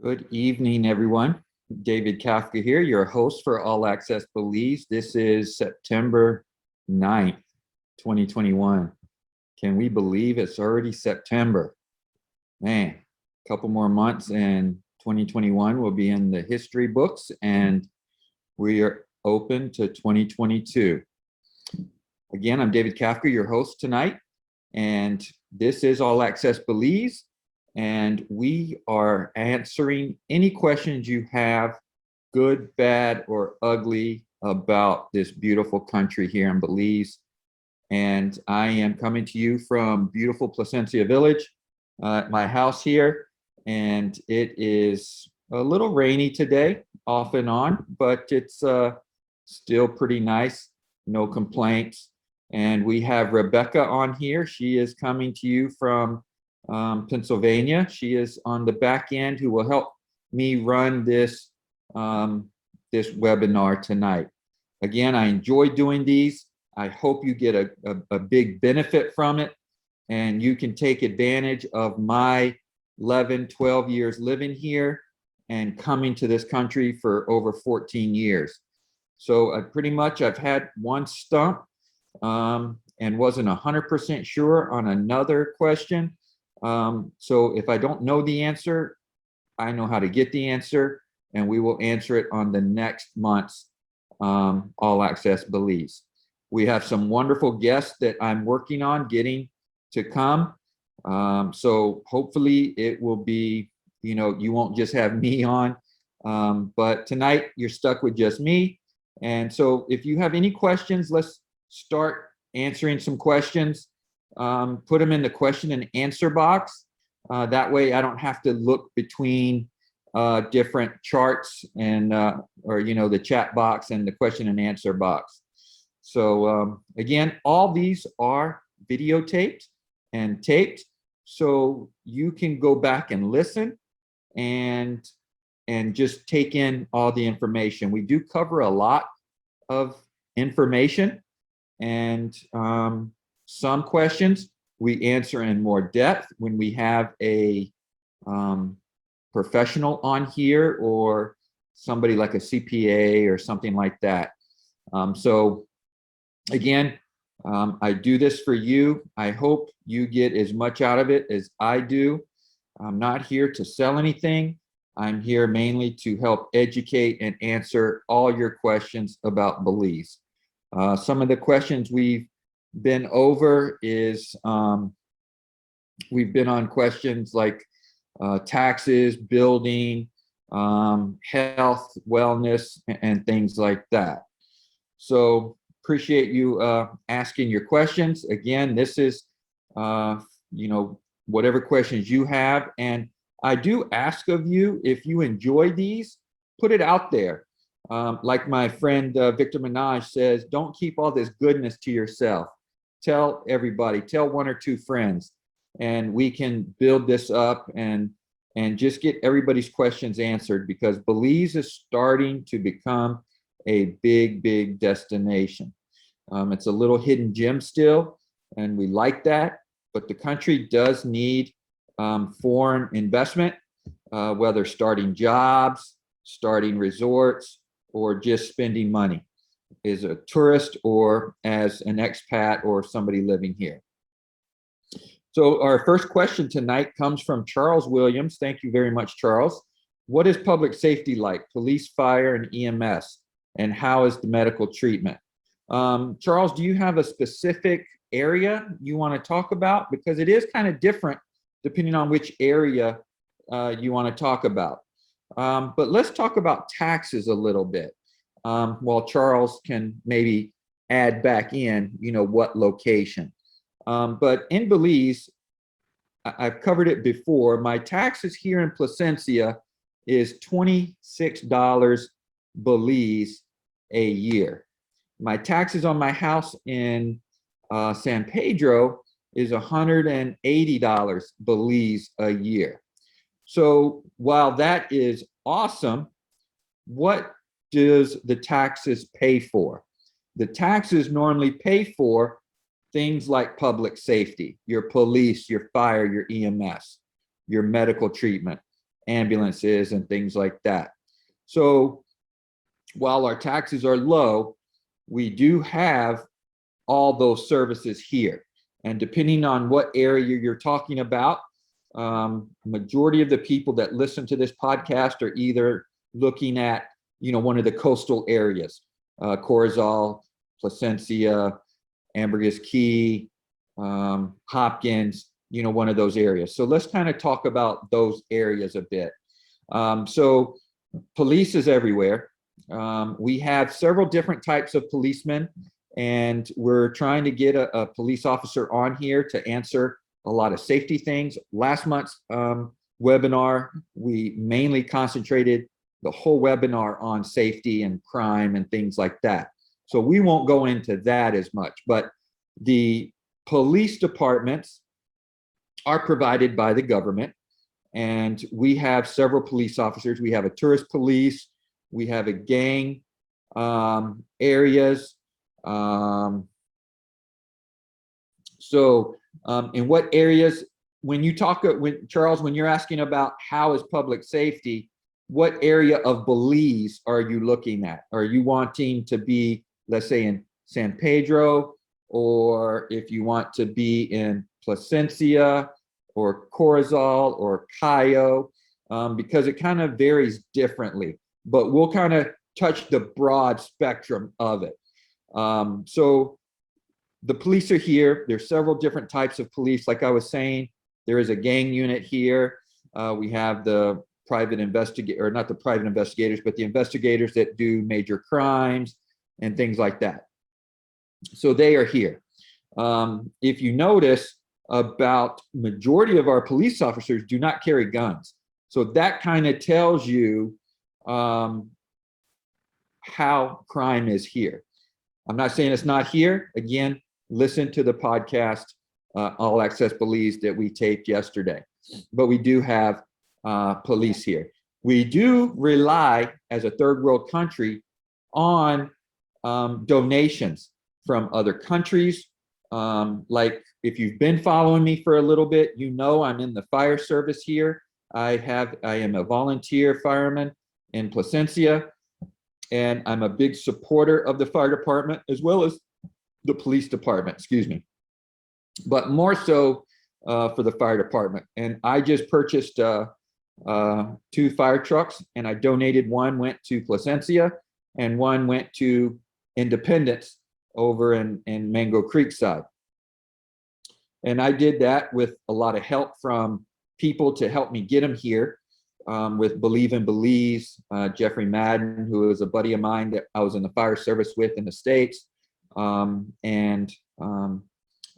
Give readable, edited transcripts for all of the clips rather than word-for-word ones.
Good evening, everyone. David Kafka here, your host for All Access Belize. This is September 9th, 2021. Can we believe it's already September? Man, a couple more months and 2021 will be in the history books, and we are open to 2022. Again, I'm David Kafka, your host tonight, and this is All Access Belize. And we are answering any questions you have, good, bad, or ugly, about this beautiful country here in Belize. And I am coming to you from beautiful Placencia Village, my house here. And it is a little rainy today, off and on, but it's still pretty nice, no complaints. And we have Rebecca on here. She is coming to you from Pennsylvania. She is on the back end who will help me run this this webinar tonight. Again, I enjoy doing these. I hope you get a big benefit from it, and you can take advantage of my 11, 12 years living here and coming to this country for over 14 years. So I've had one stump and wasn't 100% sure on another question. So if I don't know the answer, I know how to get the answer, and we will answer it on the next month's All Access Belize. We have some wonderful guests that I'm working on getting to come. So hopefully it will be, you won't just have me on, but tonight you're stuck with just me. And so if you have any questions, let's start answering some questions. Put them in the question and answer box. That way I don't have to look between different charts and the chat box and the question and answer box. So again, all these are videotaped and taped, so you can go back and listen and just take in all the information. We do cover a lot of information, and some questions we answer in more depth when we have a professional on here, or somebody like a CPA or something like that. So again, I do this for you. I hope you get as much out of it as I do. I'm not here to sell anything. I'm here mainly to help educate and answer all your questions about Belize. Some of the questions we've been over is we've been on questions like taxes, building, health, wellness, and things like that. So appreciate you asking your questions. Again, this is whatever questions you have, and I do ask of you, if you enjoy these, put it out there. Like my friend Victor Minaj says, don't keep all this goodness to yourself. Tell everybody, tell one or two friends, and we can build this up and just get everybody's questions answered, because Belize is starting to become a big destination. It's a little hidden gem still, and we like that, but the country does need foreign investment, whether starting jobs, starting resorts, or just spending money as a tourist or as an expat or somebody living here. So our first question tonight comes from Charles Williams. Thank you very much, Charles. What is public safety like, police, fire, and EMS? And how is the medical treatment? Charles, do you have a specific area you want to talk about? Because it is kind of different depending on which area you want to talk about. But let's talk about taxes a little bit, while Charles can maybe add back in, what location. But in Belize, I've covered it before. My taxes here in Placencia is $26 Belize a year. My taxes on my house in San Pedro is $180 Belize a year. So while that is awesome, what does the taxes pay for? The taxes normally pay for things like public safety, your police, your fire, your EMS, your medical treatment, ambulances and things like that. So while our taxes are low, we do have all those services here. And depending on what area you're talking about, majority of the people that listen to this podcast are either looking at, one of the coastal areas, Corozal, Placencia, Ambergris Caye, Hopkins, one of those areas. So let's kind of talk about those areas a bit. So police is everywhere. We have several different types of policemen, and we're trying to get a police officer on here to answer a lot of safety things. Last month's webinar, we mainly concentrated the whole webinar on safety and crime and things like that. So we won't go into that as much, but the police departments are provided by the government, and we have several police officers. We have a tourist police, we have a gang areas. In what areas, Charles, when you're asking about how is public safety, what area of Belize are you looking at? Are you wanting to be, let's say, in San Pedro, or if you want to be in Placencia or Corozal or Cayo, because it kind of varies differently, but we'll kind of touch the broad spectrum of it. So the police are here. There's several different types of police. Like I was saying, there is a gang unit here. We have the private investigator, or not the private investigators, but the investigators that do major crimes and things like that. So they are here. If you notice, about majority of our police officers do not carry guns. So that kind of tells you how crime is here. I'm not saying it's not here. Again, listen to the podcast, All Access Belize, that we taped yesterday. But we do have police here. We do rely, as a third world country, on donations from other countries. Like if you've been following me for a little bit, I'm in the fire service here. I am a volunteer fireman in Placencia, and I'm a big supporter of the fire department as well as the police department, excuse me, but more so for the fire department. And I just purchased 2 fire trucks, and I donated. One went to Placencia and one went to Independence over in Mango Creek side. And I did that with a lot of help from people to help me get them here, with Believe in Belize, Jeffrey Madden, who is a buddy of mine that I was in the fire service with in the States, and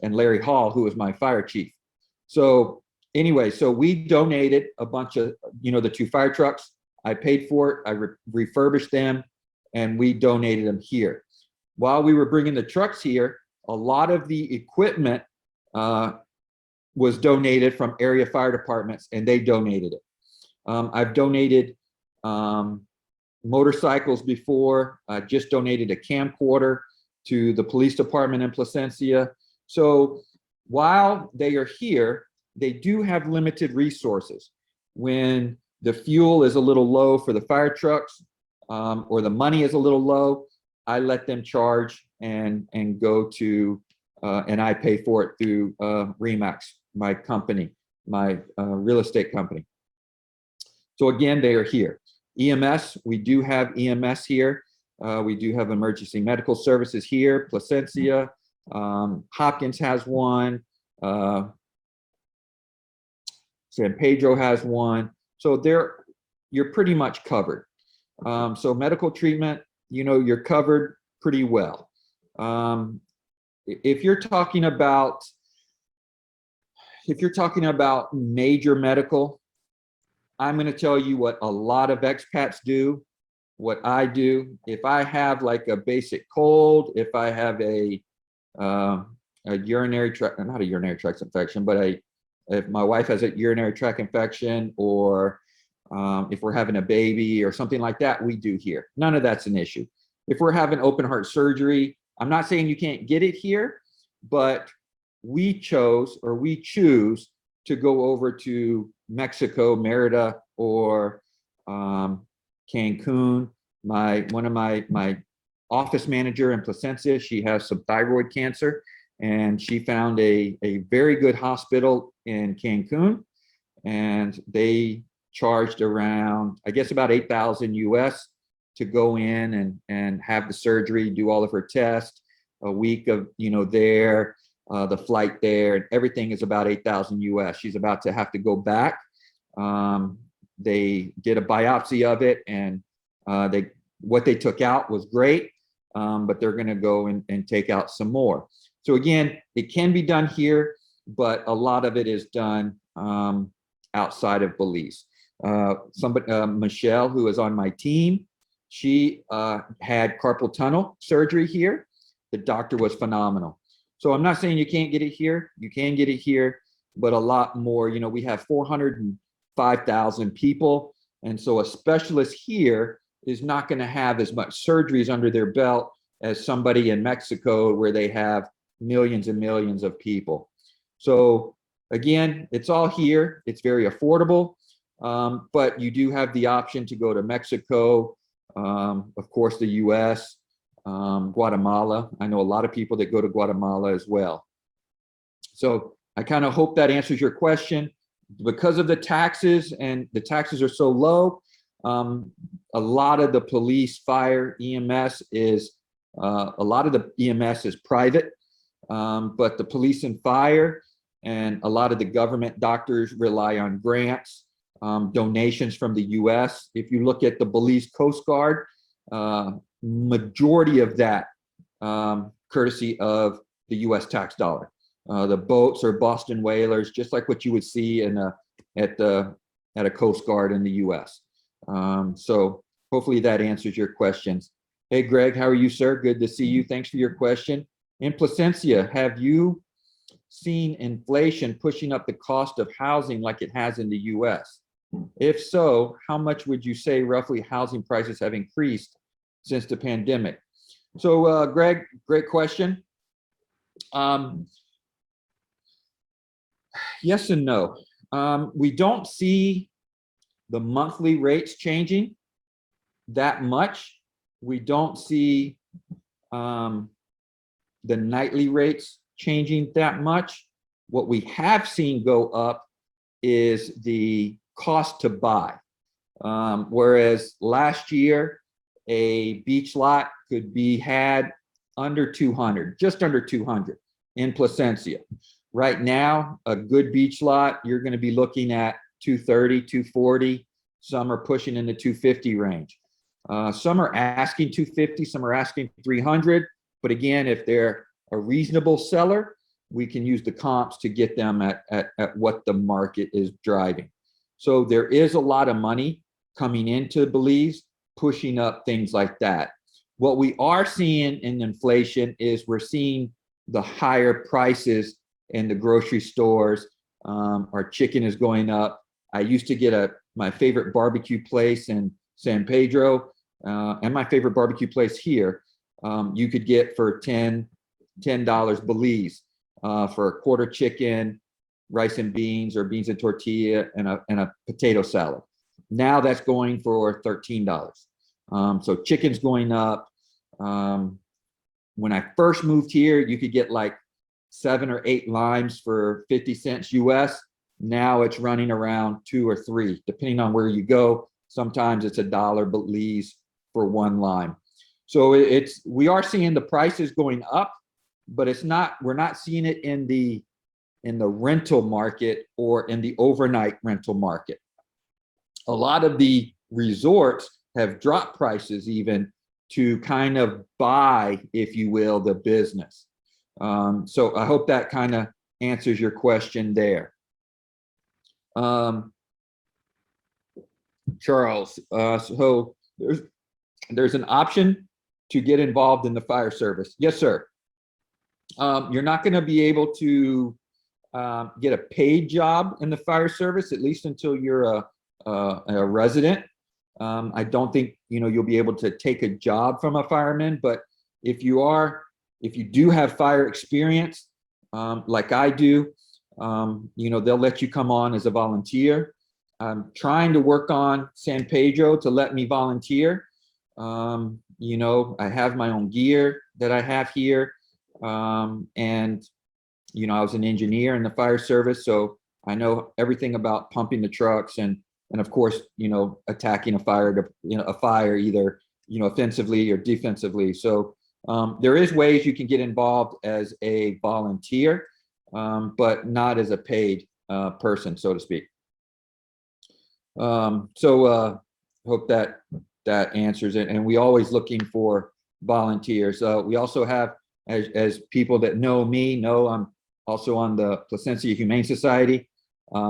Larry Hall, who was my fire chief. So anyway, so we donated a bunch of, the 2 fire trucks. I paid for it, I refurbished them, and we donated them here. While we were bringing the trucks here, a lot of the equipment was donated from area fire departments, and they donated it. I've donated motorcycles before. I just donated a camcorder to the police department in Placencia. So while they are here, they do have limited resources. When the fuel is a little low for the fire trucks, or the money is a little low, I let them charge and go to, and I pay for it through Remax, my company, my real estate company. So again, they are here. EMS, we do have EMS here. We do have emergency medical services here. Placencia, Hopkins has one. San Pedro has one. So you're pretty much covered. So medical treatment, you're covered pretty well. If you're talking about major medical, I'm going to tell you what a lot of expats do, what I do. If I have like a basic cold, if I have a urinary tract, not a urinary tract infection, but if my wife has a urinary tract infection, or if we're having a baby or something like that, we do here. None of that's an issue. If we're having open heart surgery, I'm not saying you can't get it here, but we choose to go over to Mexico, Merida, or Cancun. One of my office manager in Placencia, she has some thyroid cancer, and she found a very good hospital in Cancun, and they charged around, I guess, about 8,000 US to go in and have the surgery, do all of her tests, a week of, there, the flight there, and everything is about 8,000 US. She's about to have to go back. They did a biopsy of it, and what they took out was great, but they're going to go and take out some more. So again, it can be done here, but a lot of it is done outside of Belize. Michelle, who is on my team, she had carpal tunnel surgery here. The doctor was phenomenal. So I'm not saying you can't get it here. You can get it here, but a lot more. We have 405,000 people. And so a specialist here is not going to have as much surgeries under their belt as somebody in Mexico, where they have millions and millions of people. So again, it's all here. It's very affordable, but you do have the option to go to Mexico, of course, the US, Guatemala. I know a lot of people that go to Guatemala as well. So I kind of hope that answers your question. Because of the taxes, and the taxes are so low, a lot of the police, fire, EMS is, a lot of the EMS is private, but the police and fire and a lot of the government doctors rely on grants, donations from the US. If you look at the Belize Coast Guard, majority of that courtesy of the US tax dollar. The boats are Boston whalers, just like what you would see at a Coast Guard in the US. So hopefully that answers your questions. Hey, Greg, how are you, sir? Good to see you. Thanks for your question. In Placencia, have you seen inflation pushing up the cost of housing like it has in the US? If so, how much would you say roughly housing prices have increased since the pandemic? So, Greg, great question. Yes and no. We don't see the monthly rates changing that much. We don't see the nightly rates changing that much. What we have seen go up is the cost to buy. Whereas last year, a beach lot could be had under 200, just under 200 in Placencia. Right now, a good beach lot, you're going to be looking at 230, 240. Some are pushing in the 250 range. Some are asking 250, some are asking 300. But again, if they're a reasonable seller, we can use the comps to get them at what the market is driving. So there is a lot of money coming into Belize, pushing up things like that. What we are seeing in inflation is we're seeing the higher prices in the grocery stores. Our chicken is going up. I used to get my favorite barbecue place in San Pedro, and my favorite barbecue place here. You could get for $10 Belize for a quarter chicken, rice and beans, or beans and tortilla, and a potato salad. Now that's going for $13. So chicken's going up. When I first moved here, you could get like 7 or 8 limes for 50 cents US. Now it's running around 2 or 3, depending on where you go. Sometimes it's $1 Belize for 1 lime. So we are seeing the prices going up, but we're not seeing it in the rental market or in the overnight rental market. A lot of the resorts have dropped prices even to kind of buy, if you will, the business. So I hope that kind of answers your question there. Charles, so there's an option to get involved in the fire service. Yes, sir. You're not going to be able to get a paid job in the fire service, at least until you're a resident. I don't think you'll be able to take a job from a fireman, but if you do have fire experience, like I do, they'll let you come on as a volunteer. I'm trying to work on San Pedro to let me volunteer. You know, I have my own gear that I have here. And, you know, I was an engineer in the fire service, so I know everything about pumping the trucks and of course, you know, attacking a fire to, you know, a fire either, you know, offensively or defensively. So there is ways you can get involved as a volunteer, but not as a paid person, so to speak. Hope that answers it. And we always looking for volunteers. We also have, as people that know me know, I'm also on the Placencia Humane Society.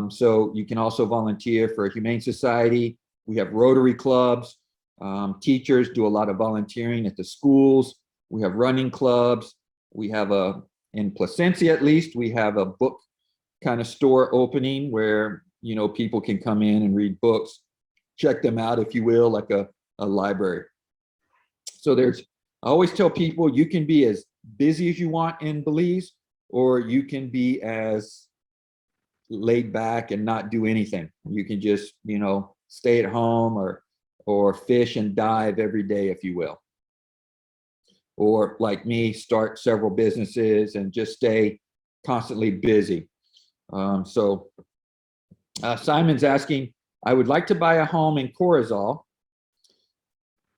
So you can also volunteer for a Humane Society. We have Rotary clubs. Teachers do a lot of volunteering at the schools. We have running clubs. We have in Placencia at least, we have a book kind of store opening where, you know, people can come in and read books, check them out, if you will, like a library. So I always tell people you can be as busy as you want in Belize, or you can be as laid back and not do anything. You can just, you know, stay at home or fish and dive every day, if you will. Or like me, start several businesses and just stay constantly busy. Simon's asking, I would like to buy a home in Corozal.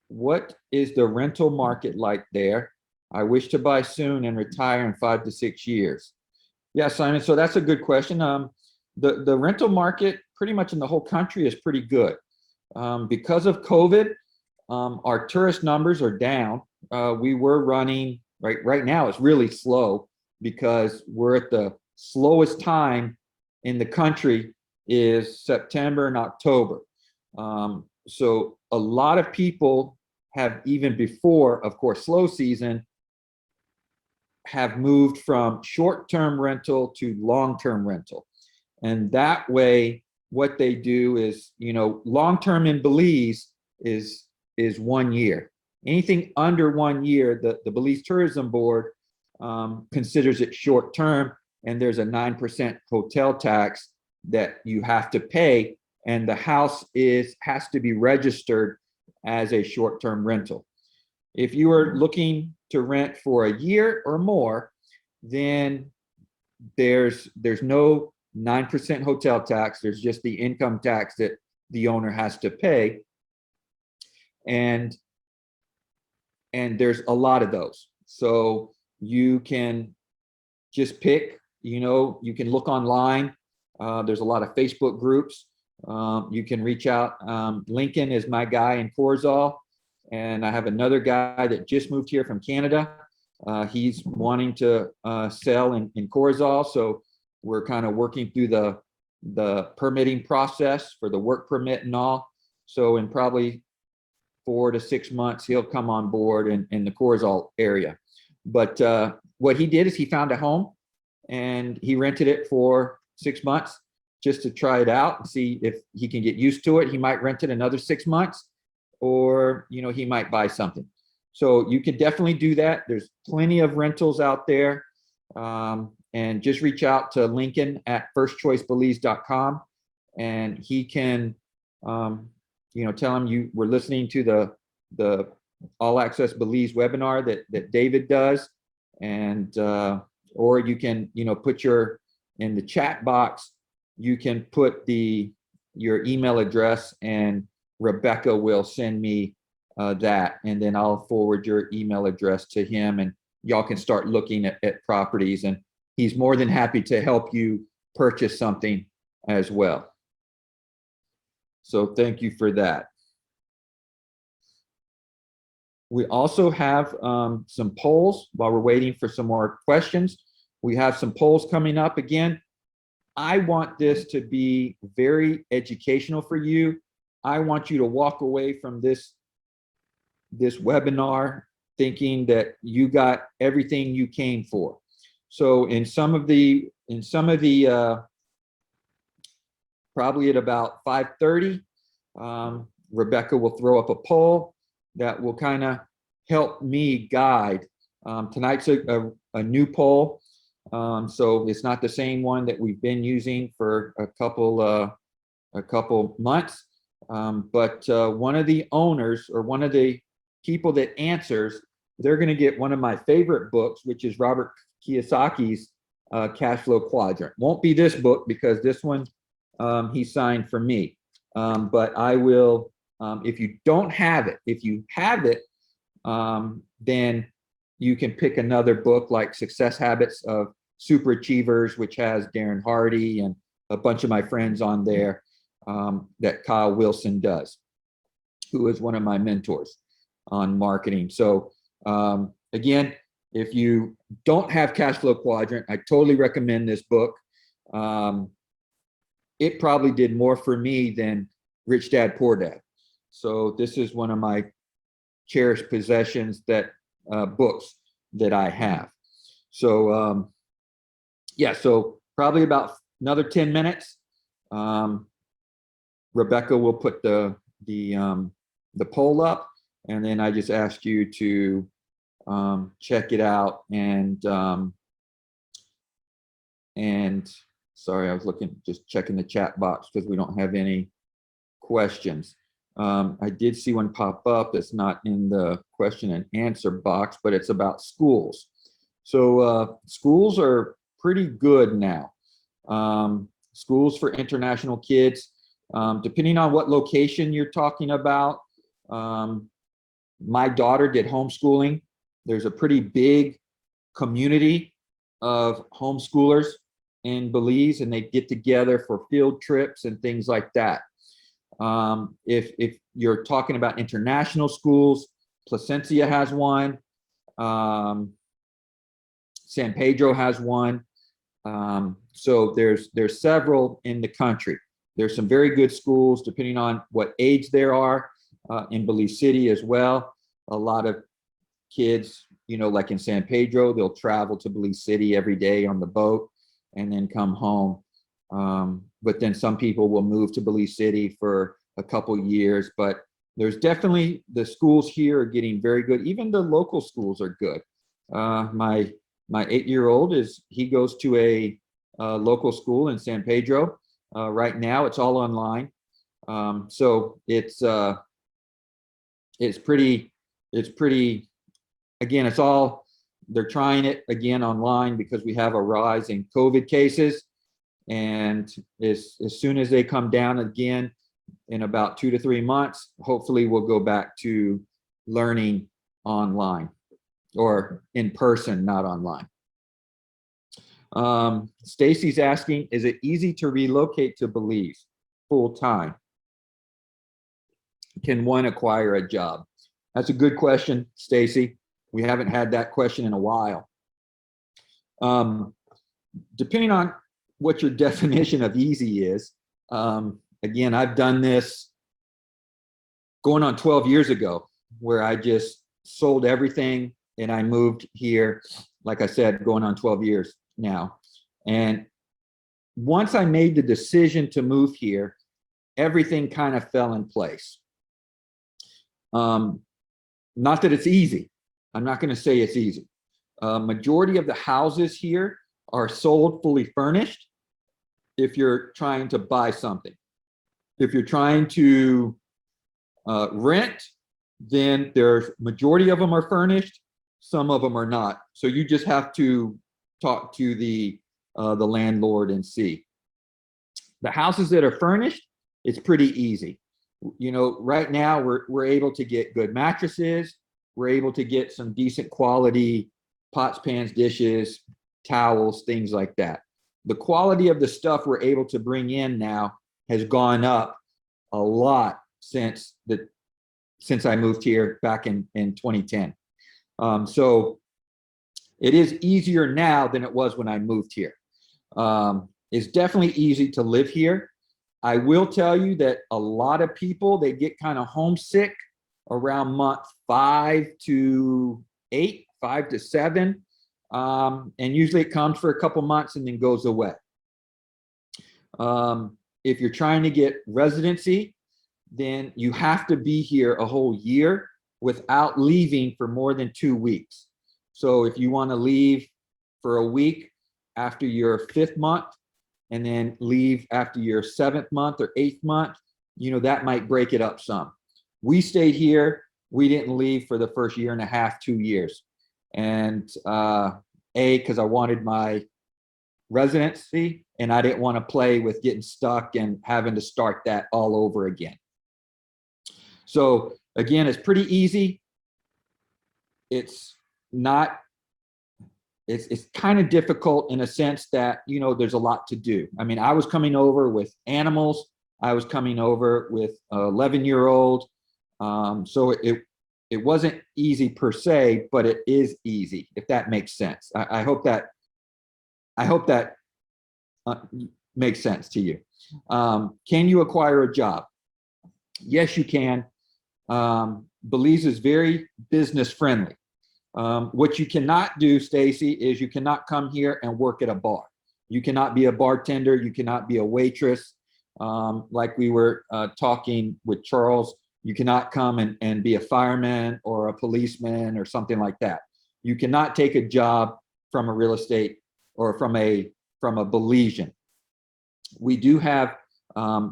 What is the rental market like there? I wish to buy soon and retire in 5 to 6 years. Yeah, Simon, so that's a good question. The rental market pretty much in the whole country is pretty good. Because of COVID, our tourist numbers are down. We were running, right now it's really slow because we're at the slowest time in the country is September and October. So a lot of people have, even before, of course, slow season, have moved from short-term rental to long-term rental. And that way, what they do is, you know, long-term in Belize is 1 year. Anything under 1 year, the Belize Tourism Board considers it short-term, and there's a 9% hotel tax that you have to pay, and the house has to be registered as a short-term rental. If you are looking to rent for a year or more, then there's no 9% hotel tax. There's just the income tax that the owner has to pay. And there's a lot of those. So you can just pick, you know, you can look online. There's a lot of Facebook groups. You can reach out. Lincoln is my guy in Corozal, and I have another guy that just moved here from Canada. He's wanting to sell in Corozal, so we're kind of working through the permitting process for the work permit and all. So in probably 4 to 6 months, he'll come on board in the Corozal area. But what he did is he found a home and he rented it for 6 months just to try it out and see if he can get used to it. He might rent it another 6 months, or, you know, he might buy something. So you can definitely do that. There's plenty of rentals out there. And just reach out to Lincoln at firstchoicebelize.com, and he can, you know, tell him you were listening to the All Access Belize webinar that David does, and or you can, you know, put in the chat box, you can put your email address, and Rebecca will send me that, and then I'll forward your email address to him, and y'all can start looking at properties, and he's more than happy to help you purchase something as well. So thank you for that. We also have some polls while we're waiting for some more questions. We have some polls coming up again. I want this to be very educational for you. I want you to walk away from this webinar thinking that you got everything you came for. So in some of the probably at about 5:30, Rebecca will throw up a poll that will kind of help me guide. Tonight's a new poll, so it's not the same one that we've been using for a couple a couple months. But one of the owners or one of the people that answers, they're going to get one of my favorite books, which is Robert Kiyosaki's Cash Flow Quadrant. Won't be this book because this one he signed for me. But I will, if you don't have it, if you have it, then you can pick another book like Success Habits of Super Achievers, which has Darren Hardy and a bunch of my friends on there that Kyle Wilson does, who is one of my mentors on marketing. So again, if you don't have Cash Flow Quadrant, I totally recommend this book. It probably did more for me than Rich Dad, Poor Dad. So this is one of my cherished possessions, that books that I have. So yeah, so probably about another 10 minutes. Rebecca will put the poll up, and then I just asked you to check it out. And sorry, I was just checking the chat box because we don't have any questions. I did see one pop up that's not in the question and answer box, but it's about schools. So schools are pretty good now. Schools for international kids, depending on what location you're talking about. My daughter did homeschooling. There's a pretty big community of homeschoolers in Belize, and they get together for field trips and things like that. If you're talking about international schools, Placencia has one, San Pedro has one. So there's several in the country. There's some very good schools depending on what age there are in Belize City as well. A lot of kids, you know, like in San Pedro, they'll travel to Belize City every day on the boat and then come home. But then some people will move to Belize City for a couple years, but there's definitely, the schools here are getting very good. Even the local schools are good. My 8-year-old he goes to a local school in San Pedro. Right now it's all online. So it's pretty, again, they're trying it again online because we have a rise in COVID cases. And as soon as they come down again in about 2 to 3 months, hopefully we'll go back to learning online or in person, not online. Stacy's asking, is it easy to relocate to Belize full time? Can one acquire a job? That's a good question, Stacy. We haven't had that question in a while. Depending on what your definition of easy is, again, I've done this going on 12 years ago, where I just sold everything and I moved here, like I said, going on 12 years now. And once I made the decision to move here, everything kind of fell in place. Not that it's easy. I'm not going to say it's easy. Majority of the houses here are sold fully furnished if you're trying to buy something. If you're trying to rent, then there's majority of them are furnished, some of them are not. So you just have to talk to the landlord and see. The houses that are furnished, it's pretty easy. You know, right now we're able to get good mattresses. We're able to get some decent quality pots, pans, dishes, towels, things like that. The quality of the stuff we're able to bring in now has gone up a lot since I moved here back in 2010. So it is easier now than it was when I moved here. It's definitely easy to live here. I will tell you that a lot of people, they get kind of homesick around month 5 to 8, 5 to 7. And usually it comes for a couple months and then goes away. If you're trying to get residency, then you have to be here a whole year without leaving for more than 2 weeks. So if you want to leave for a week after your 5th month, and then leave after your 7th month or 8th month, that might break it up some. We stayed here. We didn't leave for the first year and a half, 2 years. And because I wanted my residency and I didn't want to play with getting stuck and having to start that all over again. So again, it's pretty easy. It's not, it's kind of difficult in a sense that, there's a lot to do. I mean, I was coming over with animals. I was coming over with an 11-year-old. So it wasn't easy per se, but it is easy, if that makes sense. I hope that makes sense to you. Can you acquire a job? Yes, you can. Belize is very business friendly. What you cannot do, Stacy, is you cannot come here and work at a bar. You cannot be a bartender. You cannot be a waitress. Like we were talking with Charles, you cannot come and be a fireman or a policeman or something like that. You cannot take a job from a real estate or from a Belizean. We do have,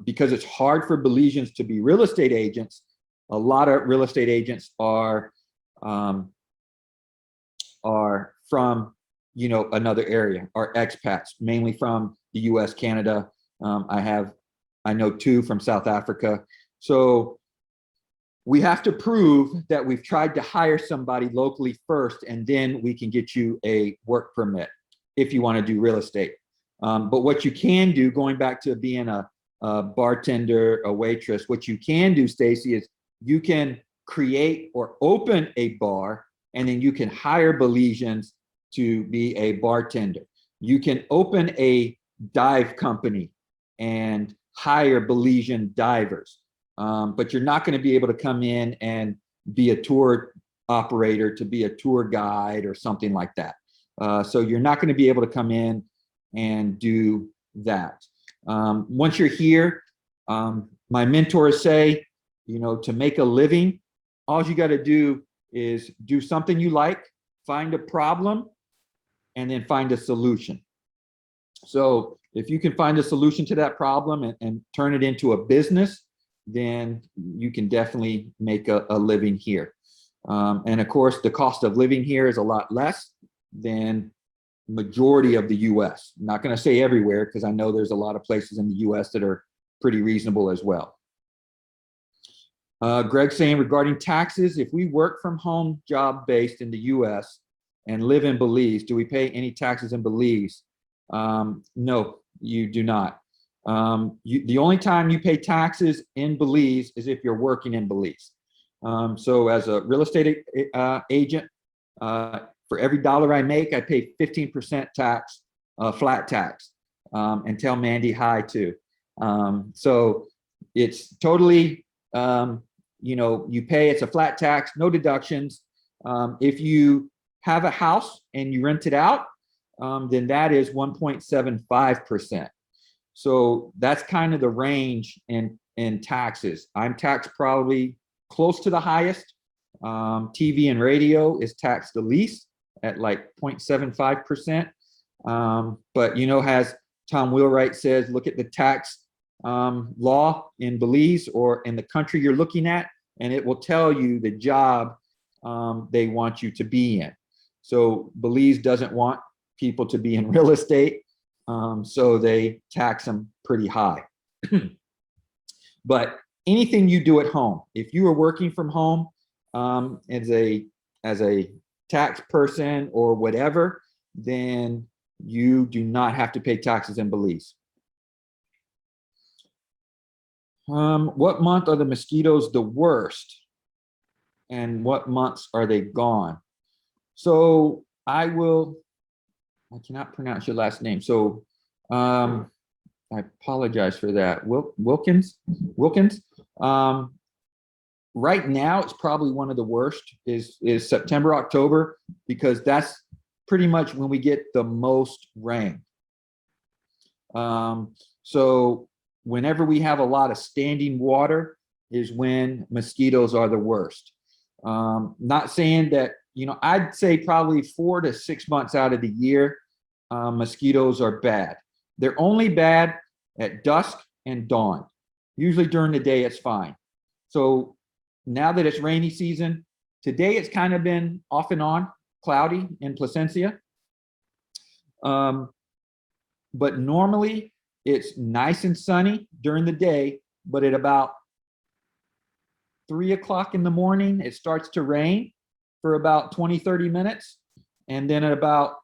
because it's hard for Belizeans to be real estate agents, a lot of real estate agents are from, another area, are expats, mainly from the US, Canada. I know 2 from South Africa. So we have to prove that we've tried to hire somebody locally first, and then we can get you a work permit if you want to do real estate. But what you can do, going back to being a bartender, a waitress, what you can do, Stacy, is you can create or open a bar, and then you can hire Belizeans to be a bartender. You can open a dive company and hire Belizean divers. But you're not going to be able to come in and be a tour operator, to be a tour guide or something like that. So you're not going to be able to come in and do that. Once you're here, my mentors say, to make a living, all you got to do is do something you like, find a problem, and then find a solution. So if you can find a solution to that problem and turn it into a business, then you can definitely make a living here. And of course, the cost of living here is a lot less than majority of the US. I'm not going to say everywhere, because I know there's a lot of places in the US that are pretty reasonable as well. Greg saying, regarding taxes, if we work from home job based in the US and live in Belize, do we pay any taxes in Belize? No, you do not. The only time you pay taxes in Belize is if you're working in Belize. So as a real estate agent, for every dollar I make, I pay 15% tax, flat tax, and tell Mandy hi too. So it's totally, you pay, it's a flat tax, no deductions. If you have a house and you rent it out, then that is 1.75%. So that's kind of the range in taxes. I'm taxed probably close to the highest. TV and radio is taxed the least at like 0.75%. But as Tom Wheelwright says, look at the tax law in Belize or in the country you're looking at, and it will tell you the job they want you to be in. So Belize doesn't want people to be in real estate. So they tax them pretty high. But anything you do at home, if you are working from home as a tax person or whatever, then you do not have to pay taxes in Belize. What month are the mosquitoes the worst? And what months are they gone? So I cannot pronounce your last name. So I apologize for that. Wilkins. Right now, it's probably one of the worst is September, October, because that's pretty much when we get the most rain. So whenever we have a lot of standing water is when mosquitoes are the worst. Not saying that, I'd say probably 4 to 6 months out of the year, mosquitoes are bad. They're only bad at dusk and dawn. Usually during the day, it's fine. So now that it's rainy season, today it's kind of been off and on, cloudy in Placencia. But normally it's nice and sunny during the day, but at about 3 o'clock in the morning, it starts to rain for about 20, 30 minutes. And then at about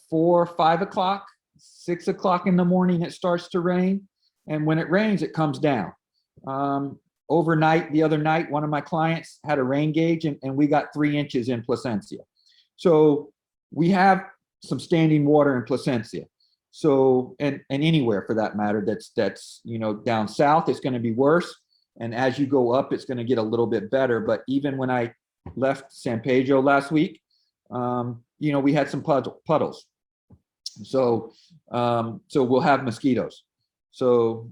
4, 5 o'clock, 6 o'clock in the morning, it starts to rain. And when it rains, it comes down. Overnight, the other night, one of my clients had a rain gauge and we got 3 inches in Placencia. So we have some standing water in Placencia. So, and anywhere for that matter, that's, you know, down south, it's going to be worse. And as you go up, it's going to get a little bit better. But even when I left San Pedro last week, you know, we had some puddles. So, so we'll have mosquitoes. So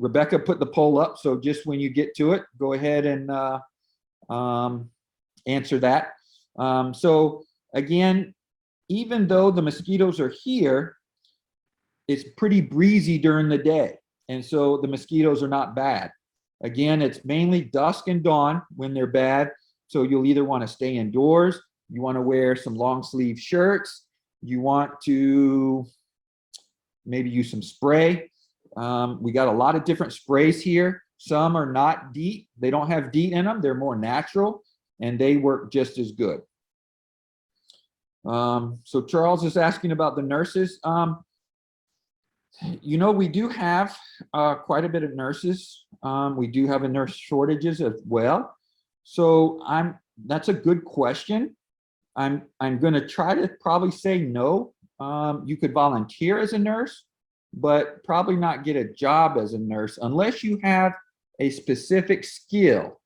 Rebecca put the poll up. So just when you get to it, go ahead and answer that. So again, even though the mosquitoes are here, it's pretty breezy during the day. And so the mosquitoes are not bad. Again, it's mainly dusk and dawn when they're bad. So you'll either want to stay indoors, you want to wear some long sleeve shirts, you want to maybe use some spray. We got a lot of different sprays here. Some are not DEET. They don't have DEET in them. They're more natural and they work just as good. So Charles is asking about the nurses. You know, we do have quite a bit of nurses. We do have a nurse shortages as well. So that's a good question. I'm going to try to probably say no. You could volunteer as a nurse, but probably not get a job as a nurse unless you have a specific skill.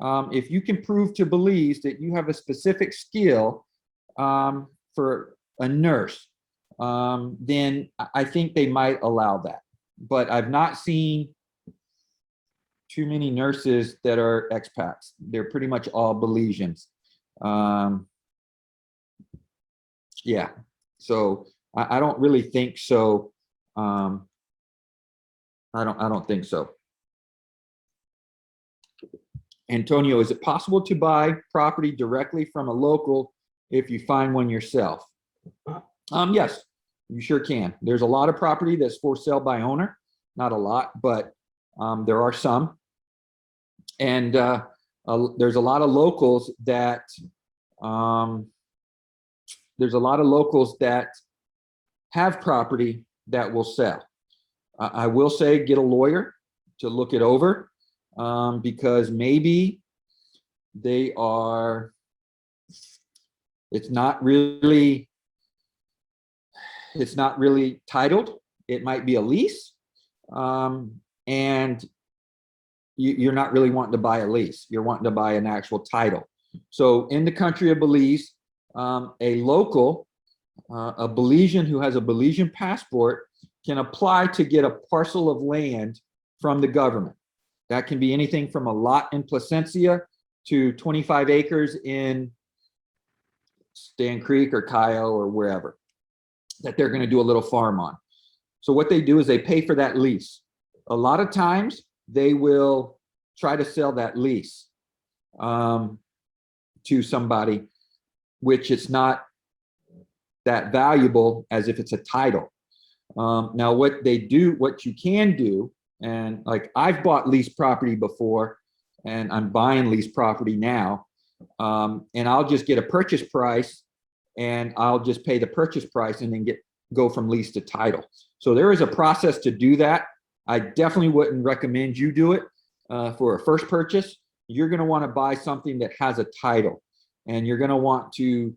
If you can prove to Belize that you have a specific skill for a nurse, then I think they might allow that. But I've not seen too many nurses that are expats. They're pretty much all Belizeans. Yeah, so I don't really think so. I don't think so. Antonio, is it possible to buy property directly from a local if you find one yourself? Yes, you sure can. There's a lot of property that's for sale by owner. Not a lot, but there are some. And there's a lot of locals that have property that will sell. I will say get a lawyer to look it over because maybe they are, it's not really titled. It might be a lease, and you're not really wanting to buy a lease. You're wanting to buy an actual title. So in the country of Belize, a local, a Belizean who has a Belizean passport can apply to get a parcel of land from the government. That can be anything from a lot in Placencia to 25 acres in Stan Creek or Cayo or wherever that they're going to do a little farm on. So what they do is they pay for that lease. A lot of times they will try to sell that lease to somebody, which it's not that valuable as if it's a title. Now what you can do, and like I've bought lease property before and I'm buying lease property now, and I'll just get a purchase price and I'll just pay the purchase price and then go from lease to title. So there is a process to do that. I definitely wouldn't recommend you do it for a first purchase. You're going to want to buy something that has a title, and you're going to want to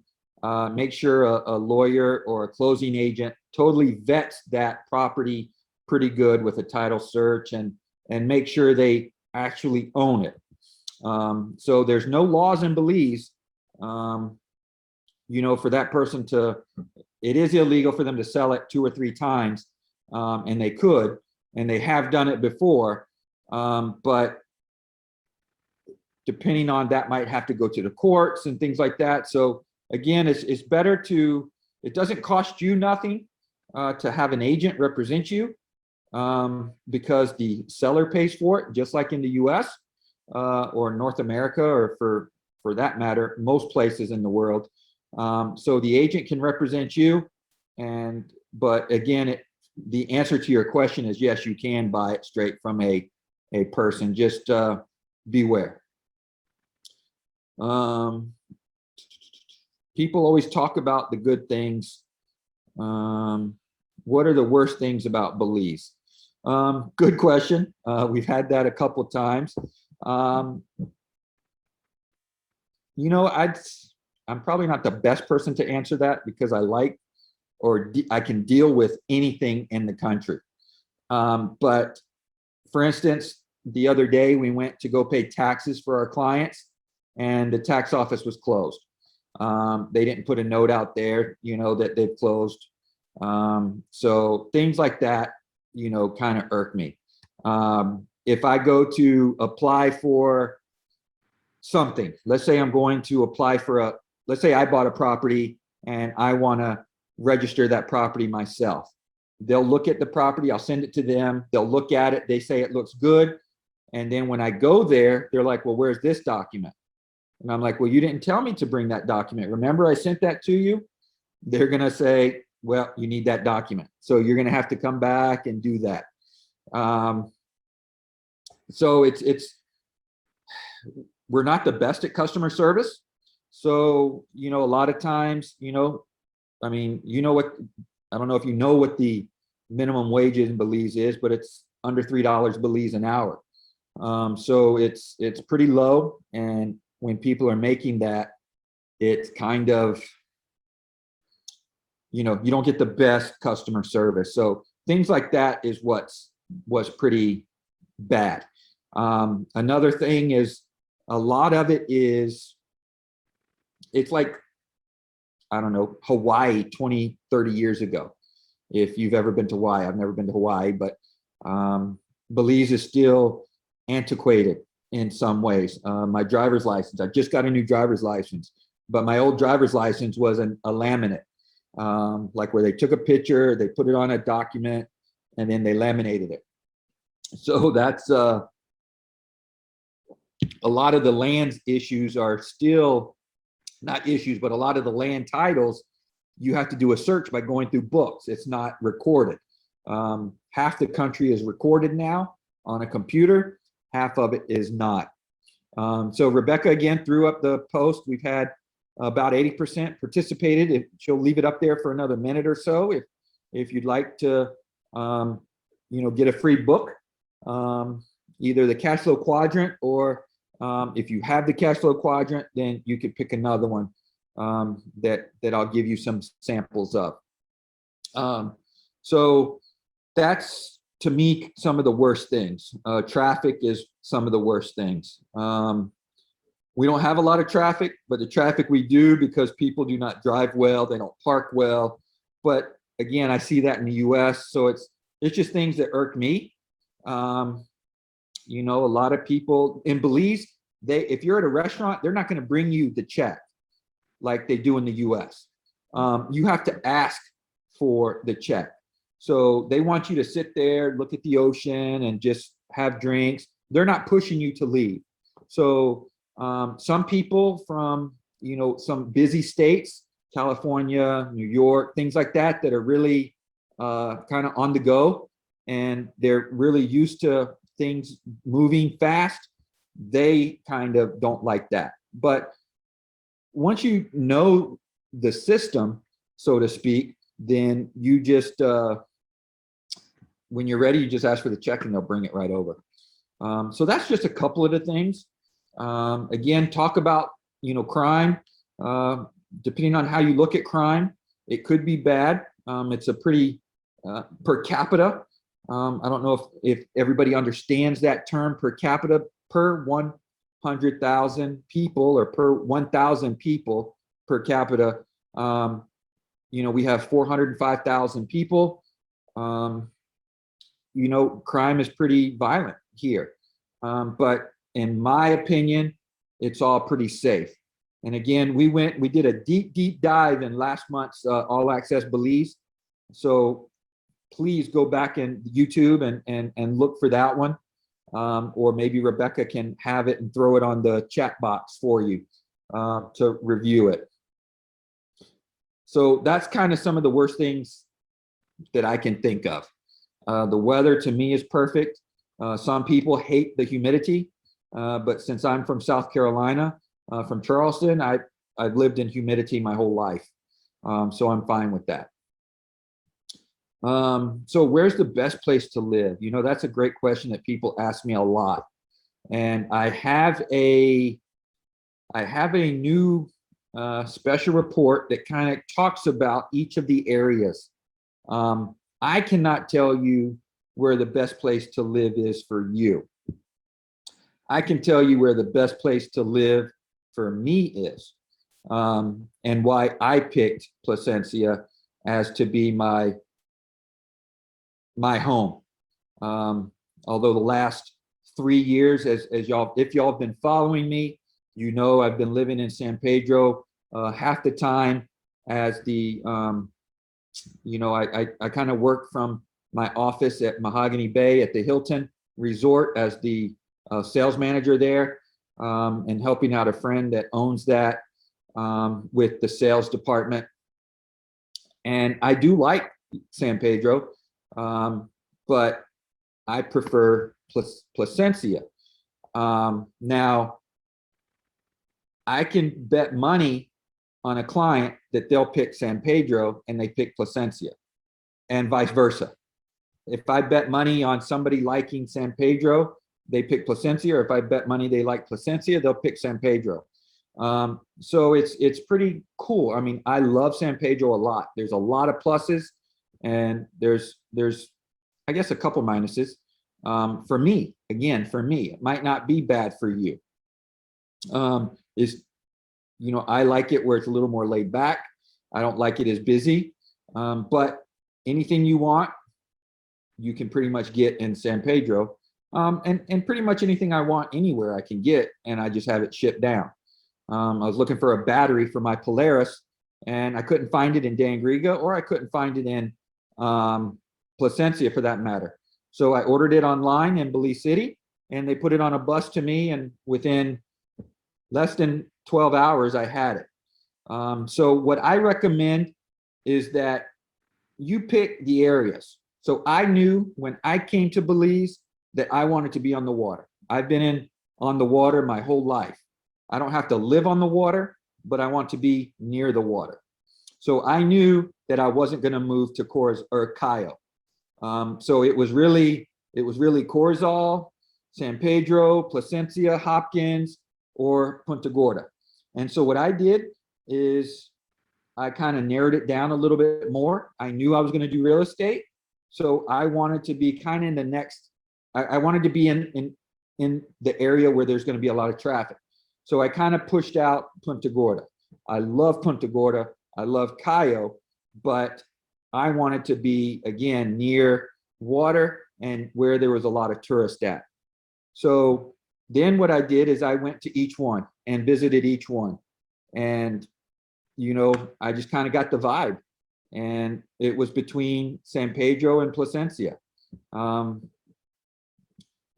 make sure a lawyer or a closing agent totally vets that property pretty good with a title search and make sure they actually own it. So there's no laws in Belize, you know, for that person it is illegal for them to sell it 2 or 3 times, and they could, and they have done it before, but depending on that might have to go to the courts and things like that. So again, it's better it doesn't cost you nothing to have an agent represent you because the seller pays for it, just like in the US or North America, or for that matter, most places in the world. So the agent can represent you, but again, the answer to your question is yes, you can buy it straight from a person. Just beware. People always talk about the good things. What are the worst things about Belize? Good question. We've had that a couple times. You know, I'm probably not the best person to answer that because I can deal with anything in the country. But for instance, the other day we went to go pay taxes for our clients and the tax office was closed. They didn't put a note out there, you know, that they've closed. So things like that, you know, kind of irk me. If I go to apply for something, let's say I'm going to apply for let's say I bought a property and I want to register that property myself. They'll look at the property, I'll send it to them, they'll look at it, they say it looks good. And then when I go there, they're like, well, where's this document? And I'm like, well, you didn't tell me to bring that document. Remember I sent that to you? They're going to say, well, you need that document. So you're going to have to come back and do that. So we're not the best at customer service. So, you know, a lot of times, you know, I mean, you know what, I don't know if you know what the minimum wage in Belize is, but it's under $3 Belize an hour. So it's pretty low. And when people are making that, it's kind of, you know, you don't get the best customer service. So things like that is was pretty bad. Another thing is a lot of it is, it's like, I don't know, Hawaii 20, 30 years ago. If you've ever been to Hawaii, I've never been to Hawaii, but Belize is still antiquated in some ways. My driver's license, I just got a new driver's license, but my old driver's license was a laminate, like where they took a picture, they put it on a document, and then they laminated it. So that's a lot of the land issues are still not issues, but a lot of the land titles, you have to do a search by going through books. It's not recorded. Half the country is recorded now on a computer, half of it is not. So Rebecca again threw up the post. We've had about 80% participated. She'll leave it up there for another minute or so if you'd like to you know, get a free book, either the cash flow quadrant, or if you have the cash flow quadrant, then you could pick another one that I'll give you some samples of. So that's, to me, some of the worst things. Traffic is some of the worst things. We don't have a lot of traffic, but the traffic we do, because people do not drive well, they don't park well. But again, I see that in the US, so it's just things that irk me. You know, a lot of people in Belize, if you're at a restaurant, they're not going to bring you the check like they do in the US. You have to ask for the check. So they want you to sit there, look at the ocean, and just have drinks. They're not pushing you to leave. So some people from, you know, some busy states, California, New York, things like that, that are really kind of on the go, and they're really used to things moving fast, they kind of don't like that. But once you know the system, so to speak, then you just, when you're ready, you just ask for the check and they'll bring it right over. So that's just a couple of the things. Again, talk about, you know, crime. Depending on how you look at crime, it could be bad. It's a pretty, per capita, I don't know if everybody understands that term, per capita, per 100,000 people, or per 1,000 people per capita. You know, we have 405,000 people. You know, crime is pretty violent here. But in my opinion, it's all pretty safe. And again, we did a deep dive in last month's All Access Belize. So please go back in YouTube and look for that one. Or maybe Rebecca can have it and throw it on the chat box for you to review it. So that's kind of some of the worst things that I can think of. The weather to me is perfect. Some people hate the humidity, but since I'm from South Carolina, from Charleston, I've lived in humidity my whole life. So I'm fine with that. So where's the best place to live? You know, that's a great question that people ask me a lot. And I have a new special report that kind of talks about each of the areas. I cannot tell you where the best place to live is for you. I can tell you where the best place to live for me is, and why I picked Placencia as to be my home. Although the last 3 years, as y'all, if y'all have been following me, you know I've been living in San Pedro half the time as the, you know, I kind of work from my office at Mahogany Bay at the Hilton Resort as the sales manager there, and helping out a friend that owns that with the sales department. And I do like San Pedro, but I prefer Placencia. Now, I can bet money on a client that they'll pick San Pedro and they pick Placencia, and vice versa. If I bet money on somebody liking San Pedro, they pick Placencia, or if I bet money they like Placencia, they'll pick San Pedro. So it's pretty cool. I mean, I love San Pedro a lot. There's a lot of pluses, and there's I guess a couple minuses. For me, again, for me, it might not be bad for you. You know, I like it where it's a little more laid back. I don't like it as busy, but anything you want, you can pretty much get in San Pedro, and pretty much anything I want anywhere I can get, and I just have it shipped down. I was looking for a battery for my Polaris, and I couldn't find it in Dangriga, or I couldn't find it in Placencia for that matter. So I ordered it online in Belize City, and they put it on a bus to me, and within less than 12 hours, I had it. So what I recommend is that you pick the areas. So I knew when I came to Belize that I wanted to be on the water. I've been on the water my whole life. I don't have to live on the water, but I want to be near the water. So I knew that I wasn't going to move to Corozal or Cayo. So it was really Corozal, San Pedro, Placencia, Hopkins, or Punta Gorda. And so what I did is I kind of narrowed it down a little bit more. I knew I was going to do real estate, so I wanted to be kind of in the next. I wanted to be in the area where there's going to be a lot of traffic. So I kind of pushed out Punta Gorda. I love Punta Gorda. I love Cayo, but I wanted to be, again, near water and where there was a lot of tourists at. So then what I did is I went to each one and visited each one. And, you know, I just kind of got the vibe. And it was between San Pedro and Placencia.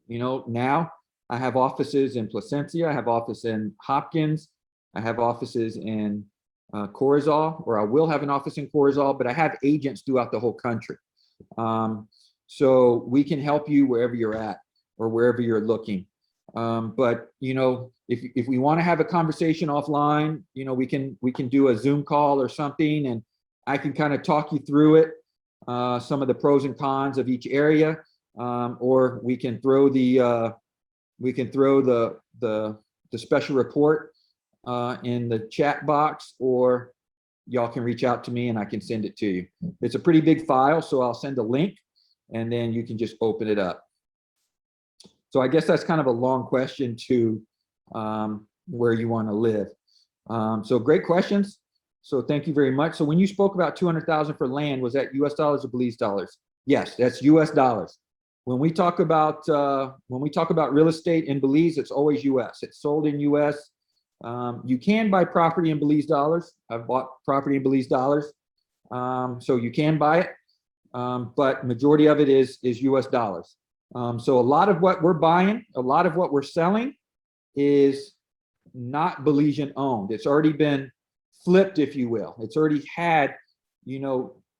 You know, now I have offices in Placencia. I have office in Hopkins. I have offices in Corozal, or I will have an office in Corozal, but I have agents throughout the whole country. So we can help you wherever you're at or wherever you're looking. But, you know, if we want to have a conversation offline, you know, we can do a Zoom call or something, and I can kind of talk you through it, some of the pros and cons of each area, or we can throw the special report in the chat box, or y'all can reach out to me and I can send it to you. It's a pretty big file, so I'll send a link and then you can just open it up. So I guess that's kind of a long question to where you want to live. So great questions. So thank you very much. So when you spoke about 200,000 for land, was that US dollars or Belize dollars? Yes, that's US dollars. When we talk about real estate in Belize, it's always US. It's sold in US. You can buy property in Belize dollars. I've bought property in Belize dollars. So you can buy it. but majority of it is US dollars. So a lot of what we're buying, a lot of what we're selling is not Belizean owned. It's already been flipped, if you will. It's already had,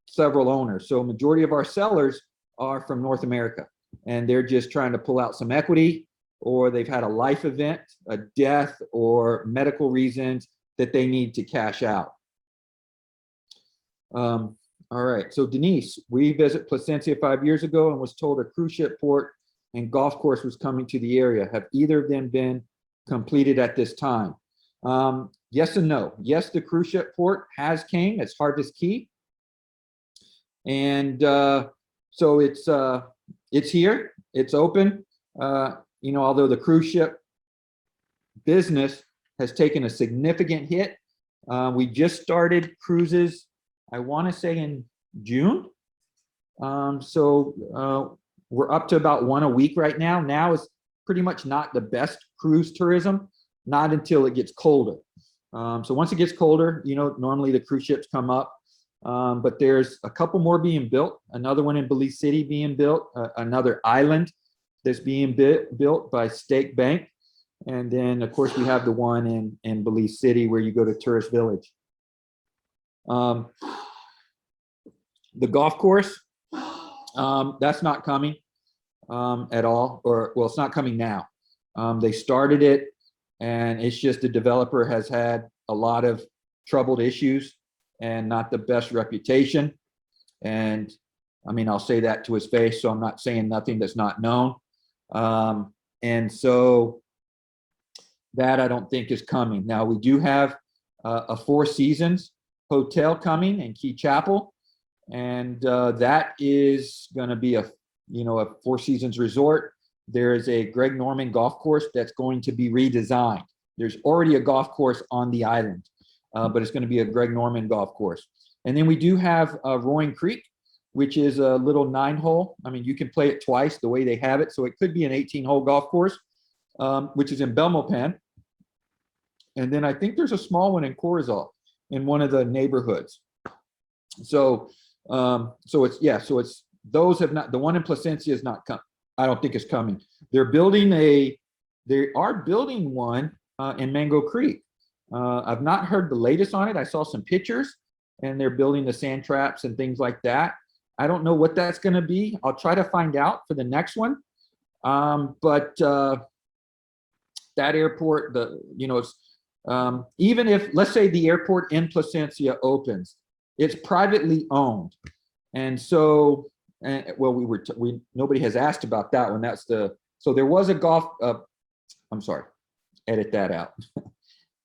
several owners. So majority of our sellers are from North America, and they're just trying to pull out some equity, or they've had a life event, a death, or medical reasons that they need to cash out. All right, so Denise, we visited Placencia 5 years ago and was told a cruise ship port and golf course was coming to the area. Have either of them been completed at this time? Yes and no. Yes, the cruise ship port has came. It's Harvest Key. And so it's here, it's open. Although the cruise ship business has taken a significant hit. We just started cruises, I want to say in June. So we're up to about one a week right now. Now is pretty much not the best cruise tourism, not until it gets colder. So once it gets colder, normally the cruise ships come up. But there's a couple more being built, another one in Belize City being built, another island that's being built by Stake Bank. And then, of course, we have the one in Belize City where you go to Tourist Village. The golf course, that's not coming at all, well, it's not coming now. They started it, and it's just the developer has had a lot of troubled issues and not the best reputation. And I mean, I'll say that to his face, so I'm not saying nothing that's not known. And so that I don't think is coming. Now we do have a Four Seasons hotel coming in Key Chapel, and that is going to be a Four Seasons resort. There is a Greg Norman golf course that's going to be redesigned. There's already a golf course on the island, but it's going to be a Greg Norman golf course. And then we do have Roaring Creek, which is a little 9-hole. I mean, you can play it twice the way they have it. So it could be an 18-hole golf course, which is in Belmopan. And then I think there's a small one in Corozal in one of the neighborhoods. So, it's those have not, the one in Placencia is not come. I don't think it's coming. They are building one in Mango Creek. I've not heard the latest on it. I saw some pictures, and they're building the sand traps and things like that. I don't know what that's going to be. I'll try to find out for the next one. But that airport, even if, let's say, the airport in Placencia opens, it's privately owned, and so, nobody has asked about that one. So there was a golf. I'm sorry, edit that out.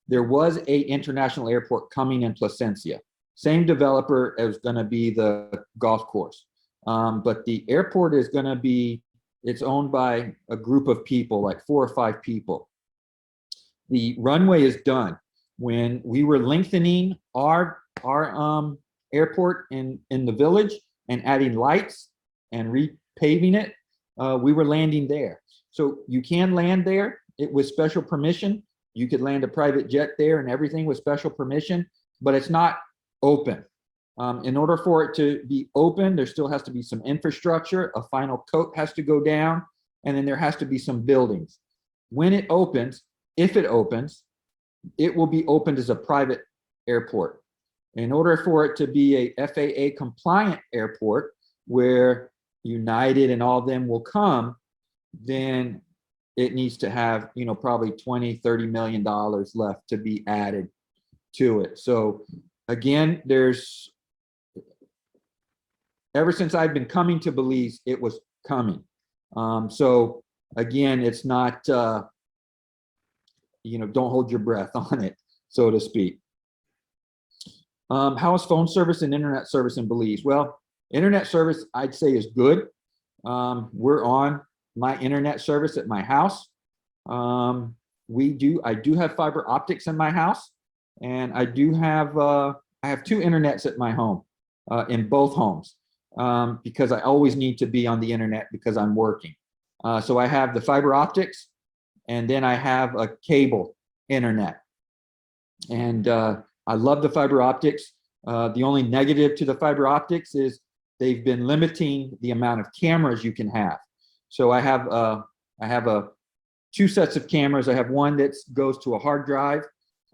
There was a international airport coming in Placencia. Same developer as going to be the golf course. But the airport is going to be, it's owned by a group of people, like 4 or 5 people. The runway is done. When we were lengthening our airport in the village and adding lights and repaving it, we were landing there. So you can land there. It was special permission. You could land a private jet there and everything with special permission, but it's not open. In order for it to be open, there still has to be some infrastructure. A final coat has to go down, and then there has to be some buildings. When it opens, if it opens, it will be opened as a private airport. In order for it to be a FAA compliant airport where United and all of them will come, then it needs to have, probably $20–30 million left to be added to it. So again, ever since I've been coming to Belize, it was coming. So again, it's not, don't hold your breath on it, so to speak. How is phone service and internet service in Belize? Well, internet service, I'd say, is good. We're on my internet service at my house. I do have fiber optics in my house, and I have 2 internets at my home, in both homes, because I always need to be on the internet because I'm working. So I have the fiber optics, and then I have a cable internet. And I love the fiber optics. The only negative to the fiber optics is they've been limiting the amount of cameras you can have. So I have two sets of cameras. I have one that goes to a hard drive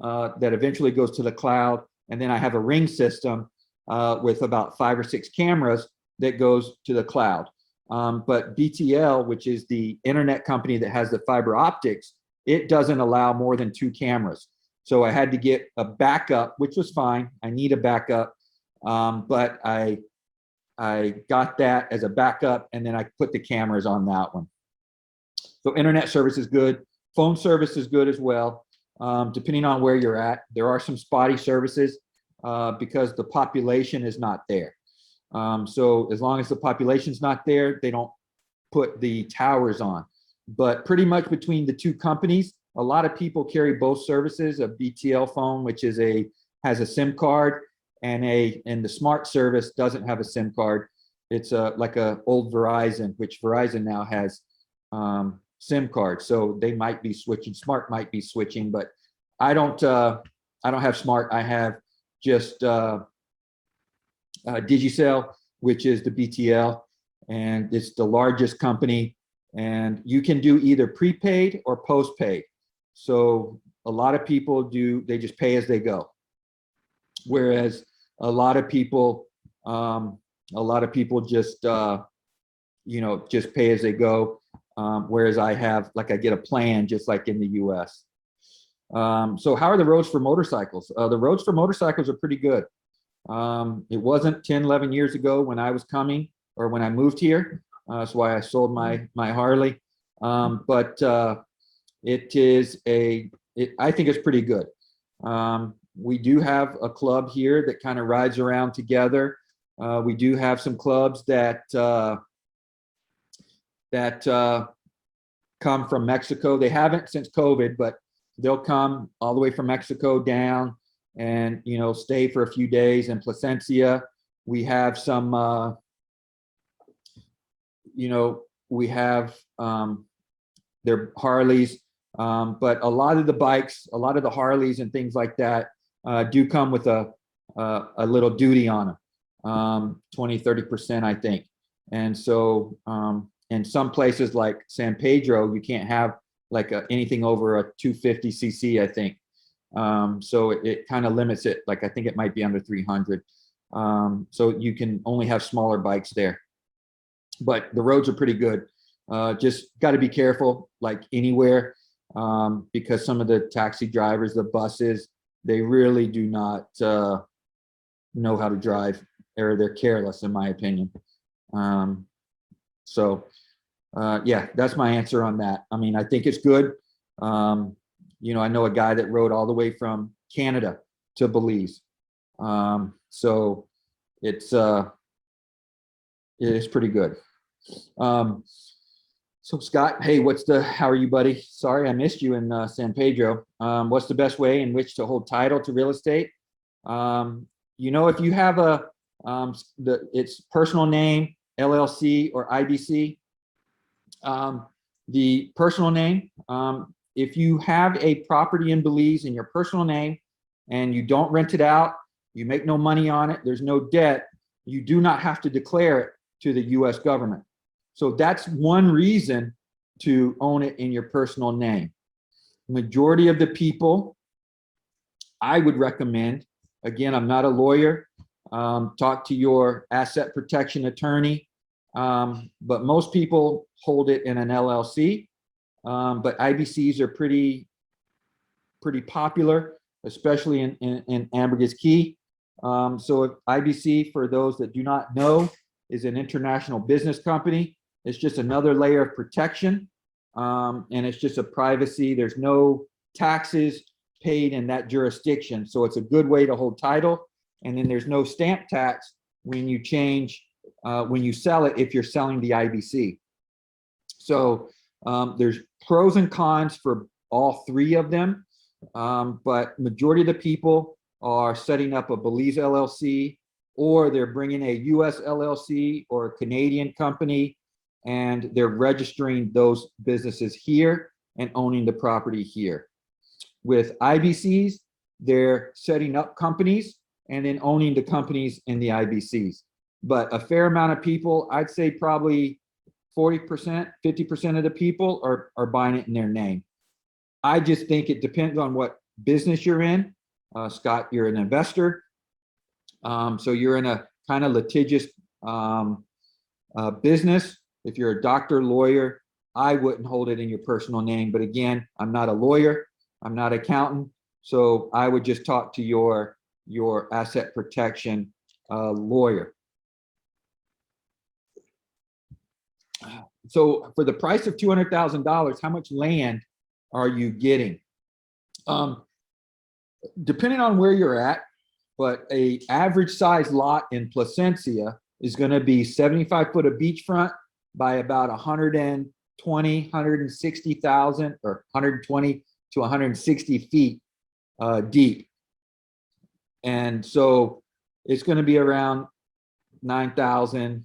that eventually goes to the cloud, and then I have a ring system with about 5 or 6 cameras that goes to the cloud. But BTL, which is the internet company that has the fiber optics, it doesn't allow more than 2 cameras. So I had to get a backup, which was fine. I need a backup, but I got that as a backup, and then I put the cameras on that one. So internet service is good. Phone service is good as well, depending on where you're at. There are some spotty services because the population is not there. So as long as the population's not there, they don't put the towers on. But pretty much between the two companies, a lot of people carry both services, a BTL phone, which is has a SIM card, and the smart service doesn't have a SIM card. It's like a old Verizon, which Verizon now has SIM cards. So they might be switching, Smart might be switching, but I don't have Smart. I have just Digicel, which is the BTL, and it's the largest company, and you can do either prepaid or postpaid. So a lot of people they just pay as they go. Whereas a lot of people just, just pay as they go. Whereas I get a plan just like in the US. So how are the roads for motorcycles? The roads for motorcycles are pretty good. It wasn't 10, 11 years ago when I was coming or when I moved here. That's why I sold my Harley. But I think it's pretty good. We do have a club here that kind of rides around together. We do have some clubs that come from Mexico. They haven't since COVID, but they'll come all the way from Mexico down and stay for a few days in Placencia. We have some we have their Harleys, but a lot of the bikes, a lot of the Harleys and things like that do come with a little duty on them, 20-30%, I think. And so in some places like San Pedro, you can't have like anything over a 250 cc, I think. So it kind of limits it. Like I think it might be under 300. So you can only have smaller bikes there. But the roads are pretty good. Just got to be careful, like anywhere, because some of the taxi drivers, the buses, they really do not know how to drive, or they're careless, in my opinion. Yeah, that's my answer on that. I mean, I think it's good. I know a guy that rode all the way from Canada to Belize. So it's pretty good. So Scott, hey, how are you, buddy? Sorry, I missed you in San Pedro. What's the best way in which to hold title to real estate? If you have it's personal name, LLC, or IBC, the personal name, if you have a property in Belize in your personal name and you don't rent it out, you make no money on it, there's no debt, you do not have to declare it to the US government. So that's one reason to own it in your personal name. Majority of the people, I would recommend, again, I'm not a lawyer, talk to your asset protection attorney, but most people hold it in an LLC, but IBCs are pretty popular, especially in Ambergris Caye. So if IBC, for those that do not know, is an international business company. It's just another layer of protection, and it's just a privacy. There's no taxes paid in that jurisdiction, so it's a good way to hold title. And then there's no stamp tax when you sell it, if you're selling the IBC. So there's pros and cons for all three of them, but majority of the people are setting up a Belize LLC, or they're bringing a US LLC or a Canadian company, and they're registering those businesses here and owning the property here. With IBCs, they're setting up companies and then owning the companies in the IBCs. but a fair amount of people, I'd say probably 40%, 50% of the people are buying it in their name. I just think it depends on what business you're in. Scott, you're an investor. So you're in a kind of litigious business. If you're a doctor, lawyer, I wouldn't hold it in your personal name. But again, I'm not a lawyer. I'm not an accountant. So I would just talk to your asset protection lawyer. So for the price of $200,000, how much land are you getting? Depending on where you're at, but a average size lot in Placencia is going to be 75 foot of beachfront by about 120, 160,000 or 120 to 160 feet deep. And so it's going to be around 9,000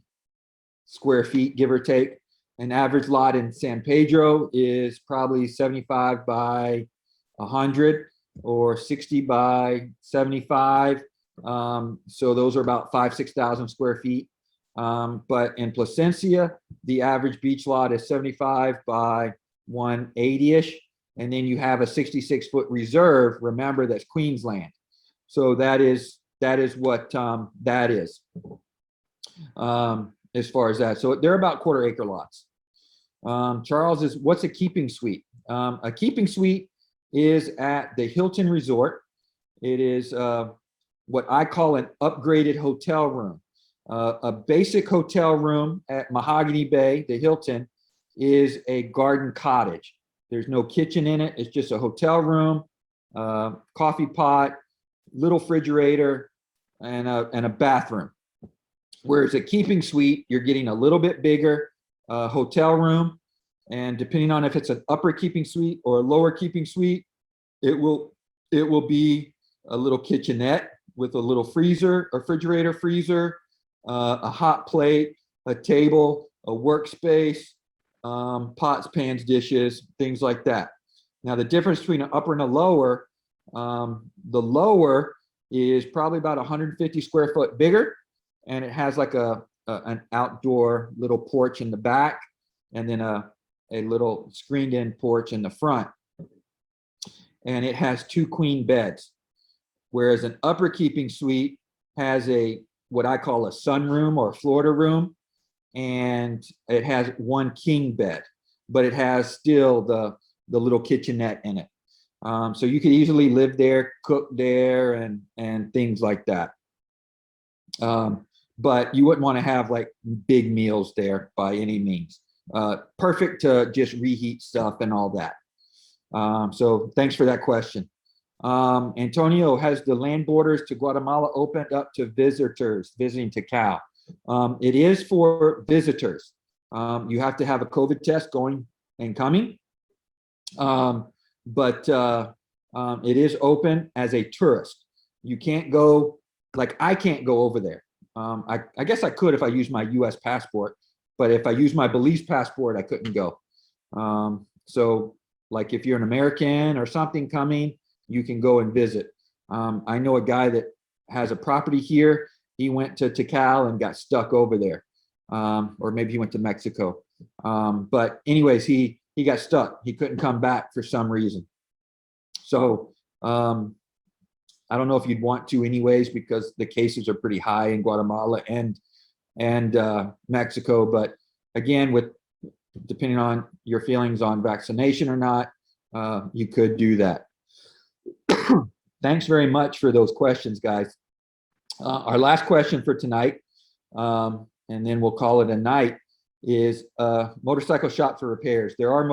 square feet, give or take. An average lot in San Pedro is probably 75 by 100 or 60 by 75. So those are about 6,000 square feet. But in Placencia, the average beach lot is 75 by 180-ish. And then you have a 66-foot reserve. Remember, that's Queensland. So that is what that is as far as that. So they're about quarter-acre lots. Charles is, what's a keeping suite? A keeping suite is at the Hilton Resort. It is what I call an upgraded hotel room. A basic hotel room at Mahogany Bay, the Hilton, is a garden cottage. There's no kitchen in it. It's just a hotel room, coffee pot, little refrigerator, and a bathroom. Whereas a keeping suite, you're getting a little bit bigger hotel room, and depending on if it's an upper keeping suite or a lower keeping suite, it will be a little kitchenette with a little freezer, a refrigerator, freezer, a hot plate, a table, a workspace, pots, pans, dishes, things like that. Now the difference between an upper and a lower, the lower is probably about 150 square foot bigger, and it has like an outdoor little porch in the back, and then a little screened in porch in the front. And it has 2 queen beds. Whereas an upper keeping suite has what I call a sunroom or Florida room, and it has 1 king bed, but it has still the little kitchenette in it. So you could easily live there, cook there, and things like that. But you wouldn't want to have like big meals there by any means. Perfect to just reheat stuff and all that. So thanks for that question. Antonio, has the land borders to Guatemala opened up to visitors visiting Tikal? It is for visitors. You have to have a COVID test going and coming. But it is open as a tourist. You can't go, like I can't go over there. I guess I could if I use my US passport, but if I use my Belize passport, I couldn't go. So like if you're an American or something coming, you can go and visit. I know a guy that has a property here. He went to Tikal and got stuck over there. Or maybe he went to Mexico. But anyways, he got stuck. He couldn't come back for some reason. So I don't know if you'd want to anyways, because the cases are pretty high in Guatemala and Mexico. But again, depending on your feelings on vaccination or not, you could do that. Thanks very much for those questions, guys. Our last question for tonight, and then we'll call it a night, is motorcycle shop for repairs. There are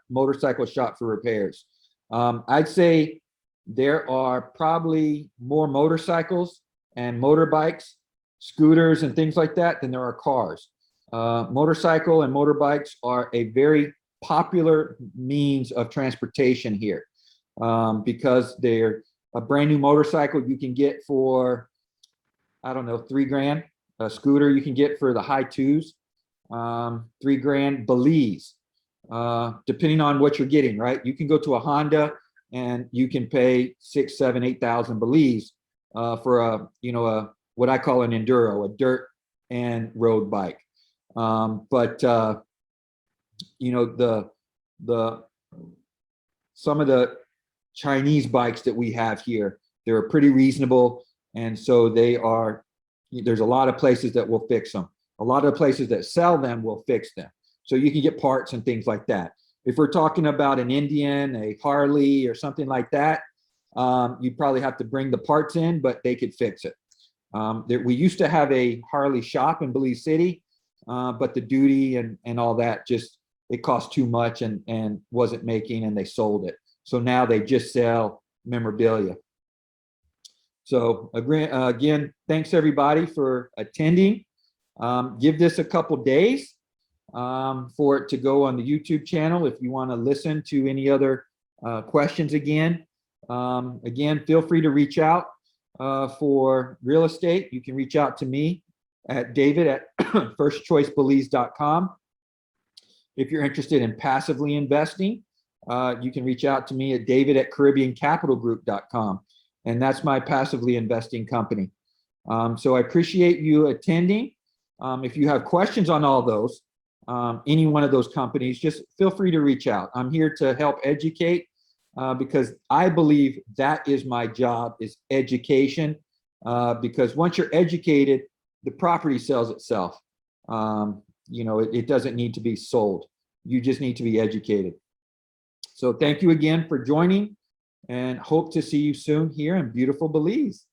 motorcycle shop for repairs. I'd say there are probably more motorcycles and motorbikes, scooters and things like that than there are cars. Motorcycle and motorbikes are a very popular means of transportation here, because they're a brand new motorcycle you can get for, I don't know, $3,000. A scooter you can get for the high twos, $3,000 Belize, depending on what you're getting, right? You can go to a Honda and you can pay 6, 7, 8,000 Belize for what I call an enduro, a dirt and road bike. You know, some of the Chinese bikes that we have here, they're pretty reasonable, and so there's a lot of places that will fix them. A lot of places that sell them will fix them. So you can get parts and things like that. If we're talking about an Indian, a Harley, or something like that, you'd probably have to bring the parts in, but they could fix it. We used to have a Harley shop in Belize City, but the duty and all that it cost too much and wasn't making, and they sold it. So now they just sell memorabilia. So again, thanks everybody for attending. Give this a couple days for it to go on the YouTube channel. If you want to listen to any other questions again, feel free to reach out for real estate. You can reach out to me at David at firstchoicebelize.com. If you're interested in passively investing, you can reach out to me at David at caribbeancapitalgroup.com. And that's my passively investing company. So I appreciate you attending. If you have questions on all those, any one of those companies, just feel free to reach out. I'm here to help educate because I believe that is my job, is education. Because once you're educated, the property sells itself. You know, it doesn't need to be sold. You just need to be educated. So thank you again for joining, and hope to see you soon here in beautiful Belize.